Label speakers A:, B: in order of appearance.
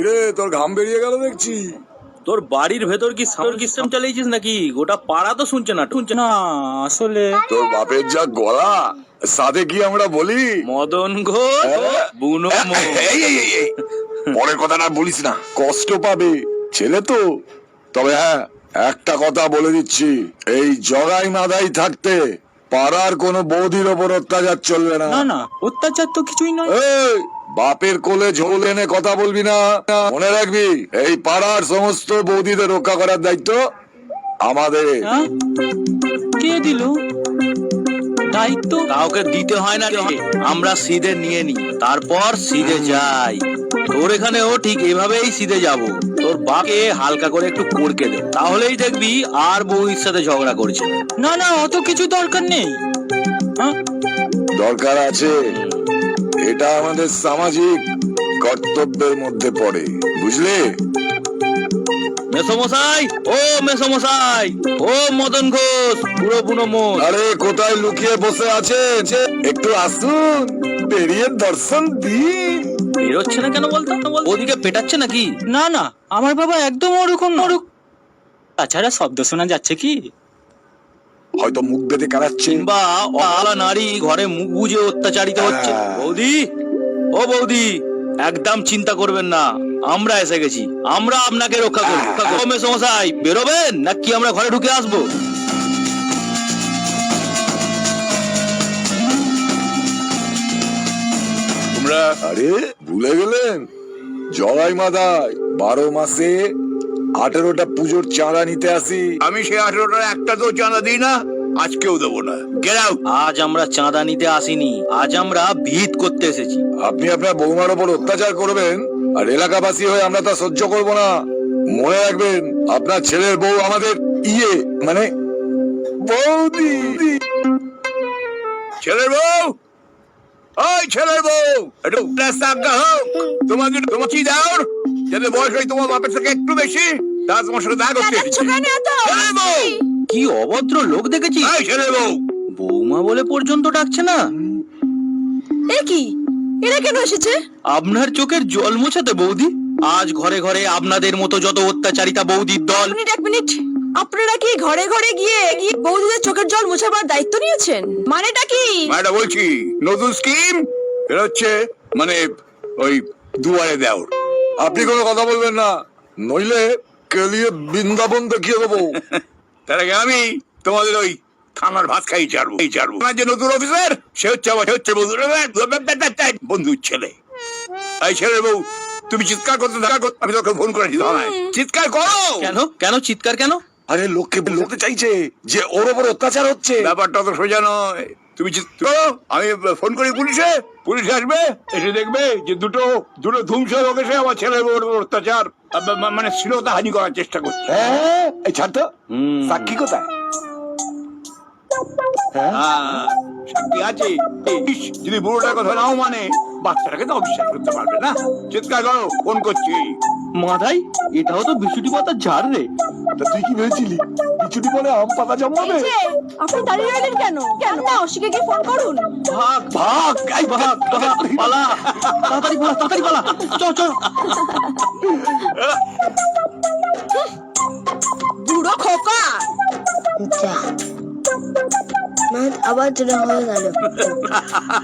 A: রে তোর ঘাম বেরিয়ে গেল দেখছি।
B: তোর বাড়ির ভেতর কি সাউন্ড সিস্টেম চালিয়েছিস নাকি? গোটা পাড়া তো শুনছে না আসলে
A: তোর বাপের যা গলা, সাথে কি আমরা বলি
B: মদন ঘোষ বুনো
A: পরের কথা না বলিস না, কষ্ট পাবে ছেলে তো। তবে হ্যাঁ, একটা কথা বলে দিচ্ছি, এই জগাই মাদাই থাকতে পাড়ার কোনো বৌদির ওপর অত্যাচার চলবে না।
B: না না, অত্যাচার তো কিছুই নয়।
A: এই বাপের কোলে ঝোল এনে কথা বলবি না, মনে রাখবি এই পাড়ার সমস্ত বৌদিদের রক্ষা করার দায়িত্ব আমাদের।
B: কে দিল দায়িত্ব? কাউকে দিতে হয় না, আমরা সিধে নিয়ে নি, তারপর সিধে যাই। তোর এখানেও ঠিক এভাবেই সিধে যাব। তোর বাপকে হালকা করে একটু করকে দে, তাহলেই দেখবি আর বউয়ের সাথে ঝগড়া করছে না। না না, অত কিছু দরকার নেই।
A: দরকার আছে, এটা আমাদের সামাজিক কর্তব্যের মধ্যে পড়ে, বুঝলে?
B: মেসমশাই, ও মেসমশাই, ও মদন ঘোষ, পুরো বুনো মোষ।
A: আরে কোথায় লুকিয়ে বসে আছেন? একটু আসুন, বেরিয়ে দর্শন দিন।
B: বেরোচ্ছে না কেন বলতো? ওদিকে পেটাচ্ছে নাকি? না না, আমার বাবা একদম ওরকম নরক। তাছাড়া শব্দ শোনা যাচ্ছে কি?
A: হয়তো মুখ বেঁধে কারাচ্ছে,
B: বা অলা নারী ঘরে মুখ বুঝে অত্যাচারিত হচ্ছে। বৌদি, ও বৌদি, একদম চিন্তা করবেন না, আমরা এসে গেছি, আমরা আপনাকে রক্ষা করবো। মেসমশাই, বেরোবেন নাকি আমরা ঘরে ঢুকে আসবো?
A: তোমরা আরে ভুলে গেলেন, জগাই মাদাই 12 মাসে 18টা পুজোর চাঁদা নিতে আসি।
C: আমি সেই 18টার একটা তো চাঁদা দিই না, আজকেও দেবো না। Get out.
B: আজ আমরা চাঁদা নিতে আসিনি, আজ আমরা ভিত করতে এসেছি।
A: আপনি আপনার বৌমার ওপর অত্যাচার করবেন আর এলাকাবাসী হয়ে আমরা তা সহ্য করব না। মনে রাখবেন, আপনার ছেলের বউ আমাদের মানে বৌদি।
C: ছেলের বউ, ওই ছেলের বউ, একটু আজ্ঞা হোক। তোমাকে তোমার কি দাও, যাতে বয়স হয় তোমার বাপের থেকে একটু বেশি, তা তোমার সাথে দেখা করতে এসেছি। ছেলের বউ,
B: কি অভদ্র লোক দেখেছি।
C: ওই ছেলের বউ,
B: বৌমা বলে পর্যন্ত ডাকছে না।
D: এ কি, এরা কেন এসেছে?
B: আপনার চোখের জল মোছাতে বৌদি। আজ ঘরে ঘরে আপনাদের মতো যত অত্যাচারিতা বৌদির দল।
D: এক মিনিট, আপনারা কি ঘরে ঘরে গিয়ে বৌদিদের চোখের জল মোছাবার দায়িত্ব নিয়েছেন? মানেটা কি?
C: মায়েরা বলছি, নতুন স্কিম এটা হচ্ছে, মানে ওই দুয়ারে দেওর।
A: আপনি কোনো কথা বলবেন না, নইলে কেলিয়ে বৃন্দাবন দেখিয়ে দেবো।
C: তার আগে আমি তোমাদের ওই থানার ভাত খাই ছাড়বো। আমার যে নতুন অফিসার, সে হচ্ছে বন্ধুর ছেলে। এই ছেলের বউ, তুমি চিৎকার করতে থাকো, আমি তোকে ফোন করেছি থানায়। চিৎকার করো।
B: কেন কেন চিৎকার কেন?
A: আরে লোককে বলতে চাইছে যে ওর ওপর অত্যাচার হচ্ছে।
C: ব্যাপারটা তো সোজা নয়, তুমি চিৎকার করো, আমি ফোন করি পুলিশে, পুলিশ আসবে, এসে দেখবে যে দুটো ধুমসে লোক এসে আমার ছেলের বউর উপর অত্যাচার, মানে শ্লীলতা হানি করার চেষ্টা করছে।
A: হ্যাঁ, এই ছাড় তো, সাক্ষী কোথায়?
C: সাক্ষী আছে, যদি বুড়োটার কথা নাও মানে, বাচ্চাটাকে তো অবিশ্বাস করতে পারবে না। চিৎকার করো, ফোন করছি।
B: মাদাই, এটাও তো বিছুটি পাতা ঝাড় রে।
A: তা তুই কি ভেবেছিলি বিছুটি বলে আম পাতা জন্মাবে?
D: আপনি দাঁড়িয়ে রইলেন কেন? কেন না অশিকে গিয়ে ফোন করুন।
B: ভাগ ভাগ, এই ভাগ, পালা, তাড়াতাড়ি পালা, তাড়াতাড়ি পালা, চল চল।
D: বুড়ো খোকা।
E: আবার যেটা হয়ে গেল।